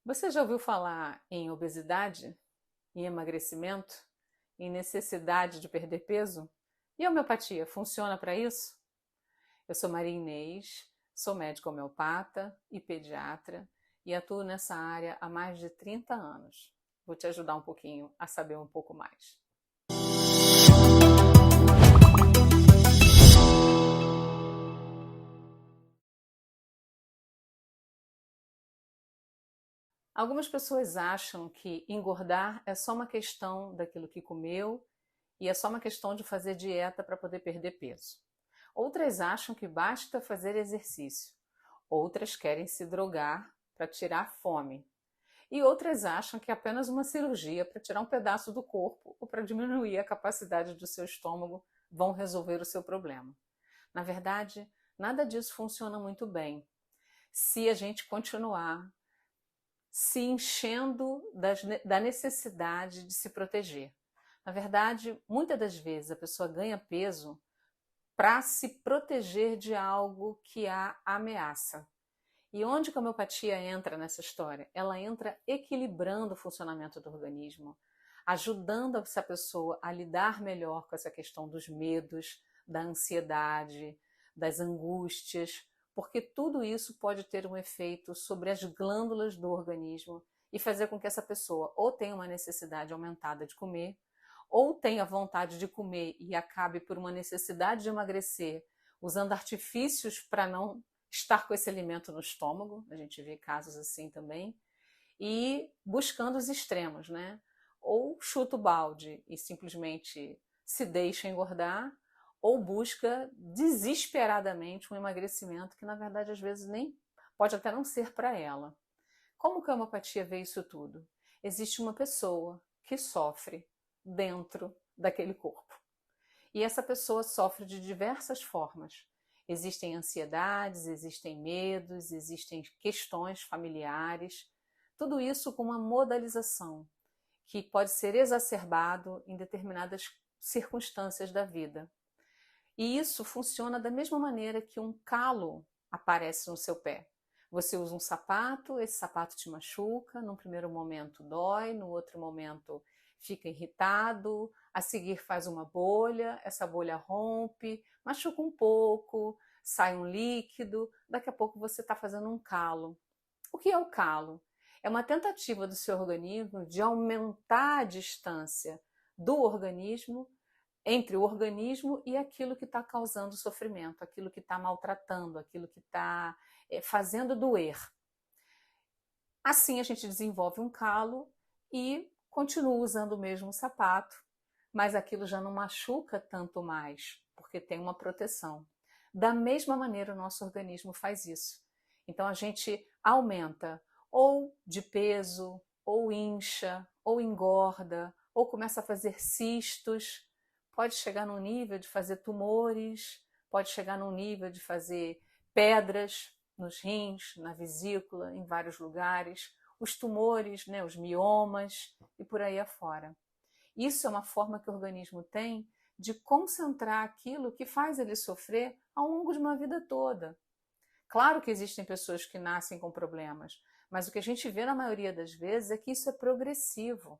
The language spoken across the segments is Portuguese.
Você já ouviu falar em obesidade, em emagrecimento, em necessidade de perder peso? E a homeopatia funciona para isso? Eu sou Maria Inês, sou médica homeopata e pediatra e atuo nessa área há mais de 30 anos. Vou te ajudar um pouquinho a saber um pouco mais. Algumas pessoas acham que engordar é só uma questão daquilo que comeu e é só uma questão de fazer dieta para poder perder peso. Outras acham que basta fazer exercício. Outras querem se drogar para tirar a fome. E outras acham que é apenas uma cirurgia para tirar um pedaço do corpo ou para diminuir a capacidade do seu estômago vão resolver o seu problema. Na verdade, nada disso funciona muito bem se a gente continuar se enchendo da necessidade de se proteger. Na verdade, muitas das vezes a pessoa ganha peso para se proteger de algo que a ameaça. E onde que a homeopatia entra nessa história? Ela entra equilibrando o funcionamento do organismo, ajudando essa pessoa a lidar melhor com essa questão dos medos, da ansiedade, das angústias, porque tudo isso pode ter um efeito sobre as glândulas do organismo e fazer com que essa pessoa ou tenha uma necessidade aumentada de comer, ou tenha vontade de comer e acabe por uma necessidade de emagrecer, usando artifícios para não estar com esse alimento no estômago, a gente vê casos assim também, e buscando os extremos, né? Ou chuta o balde e simplesmente se deixa engordar, ou busca desesperadamente um emagrecimento que na verdade às vezes nem pode até não ser para ela. Como que a homeopatia vê isso tudo? Existe uma pessoa que sofre dentro daquele corpo. E essa pessoa sofre de diversas formas. Existem ansiedades, existem medos, existem questões familiares, tudo isso com uma modalização que pode ser exacerbado em determinadas circunstâncias da vida. E isso funciona da mesma maneira que um calo aparece no seu pé. Você usa um sapato, esse sapato te machuca, num primeiro momento dói, no outro momento fica irritado, a seguir faz uma bolha, essa bolha rompe, machuca um pouco, sai um líquido, daqui a pouco você está fazendo um calo. O que é o calo? É uma tentativa do seu organismo de aumentar a distância do organismo entre o organismo e aquilo que está causando sofrimento, aquilo que está maltratando, aquilo que está fazendo doer. Assim a gente desenvolve um calo e continua usando o mesmo sapato, mas aquilo já não machuca tanto mais, porque tem uma proteção. Da mesma maneira, o nosso organismo faz isso. Então a gente aumenta ou de peso, ou incha, ou engorda, ou começa a fazer cistos, pode chegar num nível de fazer tumores, pode chegar num nível de fazer pedras nos rins, na vesícula, em vários lugares, os tumores, né, os miomas e por aí afora. Isso é uma forma que o organismo tem de concentrar aquilo que faz ele sofrer ao longo de uma vida toda. Claro que existem pessoas que nascem com problemas, mas o que a gente vê na maioria das vezes é que isso é progressivo.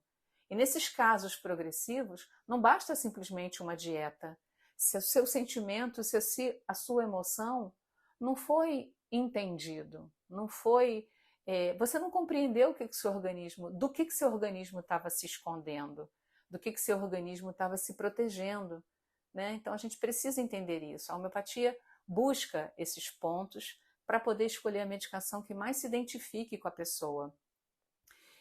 E nesses casos progressivos, não basta simplesmente uma dieta. Se o seu sentimento, se a sua emoção não foi entendido, não foi, você não compreendeu o que seu organismo, do que seu organismo estava se escondendo, do que seu organismo estava se protegendo, né? Então a gente precisa entender isso. A homeopatia busca esses pontos para poder escolher a medicação que mais se identifique com a pessoa.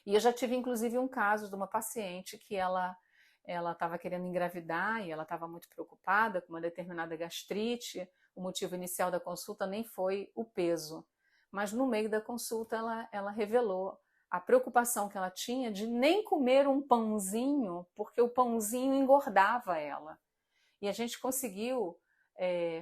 E eu já tive inclusive um caso de uma paciente que ela estava querendo engravidar e ela estava muito preocupada com uma determinada gastrite. O motivo inicial da consulta nem foi o peso, mas no meio da consulta ela revelou a preocupação que ela tinha de nem comer um pãozinho, porque o pãozinho engordava ela. E a gente conseguiu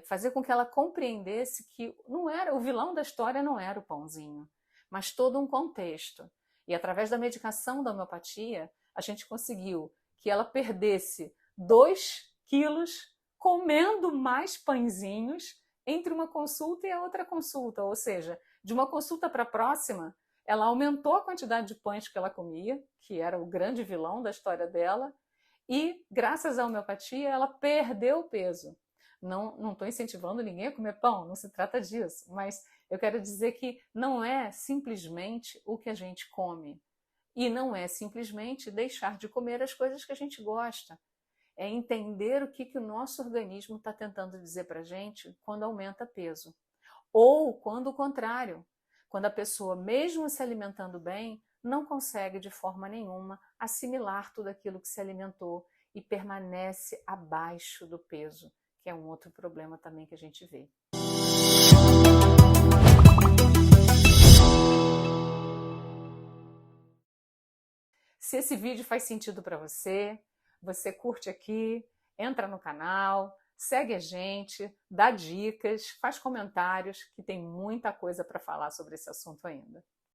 fazer com que ela compreendesse que não era o vilão da história, não era o pãozinho, mas todo um contexto. E através da medicação da homeopatia, a gente conseguiu que ela perdesse 2 quilos comendo mais pãezinhos entre uma consulta e a outra consulta. Ou seja, de uma consulta para a próxima, ela aumentou a quantidade de pães que ela comia, que era o grande vilão da história dela, e graças à homeopatia ela perdeu o peso. Não estou incentivando ninguém a comer pão, não se trata disso, mas eu quero dizer que não é simplesmente o que a gente come e não é simplesmente deixar de comer as coisas que a gente gosta. É entender o que o nosso organismo está tentando dizer para a gente quando aumenta peso. Ou quando o contrário, quando a pessoa, mesmo se alimentando bem, não consegue de forma nenhuma assimilar tudo aquilo que se alimentou e permanece abaixo do peso, que é um outro problema também que a gente vê. Se esse vídeo faz sentido para você, você curte aqui, entra no canal, segue a gente, dá dicas, faz comentários, que tem muita coisa para falar sobre esse assunto ainda.